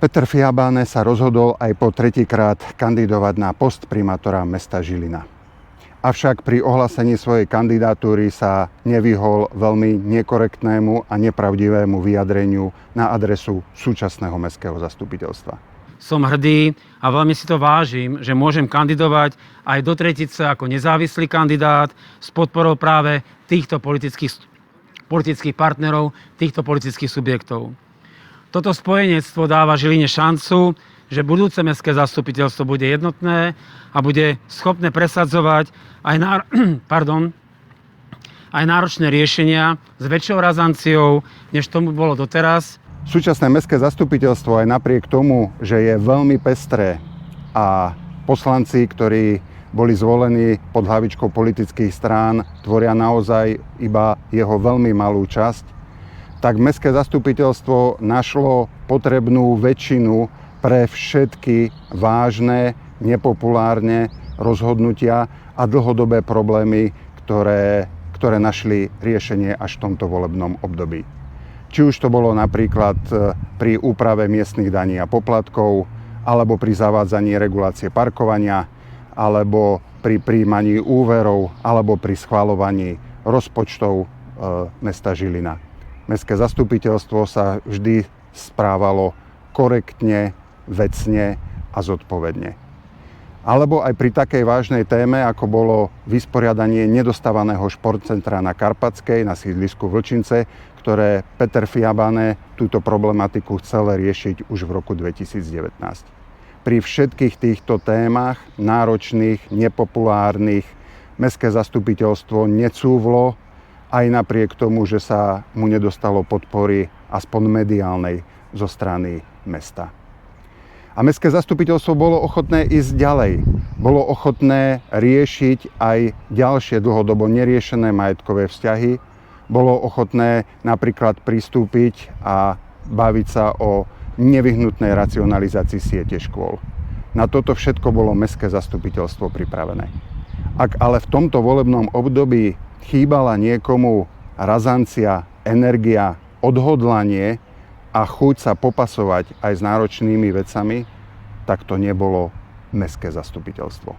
Peter Fiabáne sa rozhodol aj po tretíkrát kandidovať na post primátora mesta Žilina. Avšak pri ohlásení svojej kandidatúry sa nevyhol veľmi nekorektnému a nepravdivému vyjadreniu na adresu súčasného mestského zastupiteľstva. Som hrdý a veľmi si to vážim, že môžem kandidovať aj do tretice ako nezávislý kandidát s podporou práve týchto politických partnerov, týchto politických subjektov. Toto spojenectvo dáva Žiline šancu, že budúce mestské zastupiteľstvo bude jednotné a bude schopné presadzovať aj náročné riešenia s väčšou razanciou, než tomu bolo doteraz. Súčasné mestské zastupiteľstvo aj napriek tomu, že je veľmi pestré a poslanci, ktorí boli zvolení pod hlavičkou politických strán, tvoria naozaj iba jeho veľmi malú časť, tak mestské zastupiteľstvo našlo potrebnú väčšinu pre všetky vážne, nepopulárne rozhodnutia a dlhodobé problémy, ktoré našli riešenie až v tomto volebnom období. Či už to bolo napríklad pri úprave miestnych daní a poplatkov, alebo pri zavádzaní regulácie parkovania, alebo pri prijímaní úverov, alebo pri schvaľovaní rozpočtov mesta Žilina. Mestské zastupiteľstvo sa vždy správalo korektne, vecne a zodpovedne. Alebo aj pri takej vážnej téme, ako bolo vysporiadanie nedostávaného športcentra na Karpatskej, na sídlisku Vlčince, ktoré Peter Fiabáne túto problematiku chcel riešiť už v roku 2019. Pri všetkých týchto témach, náročných, nepopulárnych, mestské zastupiteľstvo necúvlo, aj napriek tomu, že sa mu nedostalo podpory aspoň mediálnej zo strany mesta. A mestské zastupiteľstvo bolo ochotné ísť ďalej. Bolo ochotné riešiť aj ďalšie dlhodobo neriešené majetkové vzťahy. Bolo ochotné napríklad pristúpiť a baviť sa o nevyhnutnej racionalizácii siete škôl. Na toto všetko bolo mestské zastupiteľstvo pripravené. Ak ale v tomto volebnom období chýbala niekomu razancia, energia, odhodlanie a chuť sa popasovať aj s náročnými vecami, tak to nebolo mestské zastupiteľstvo.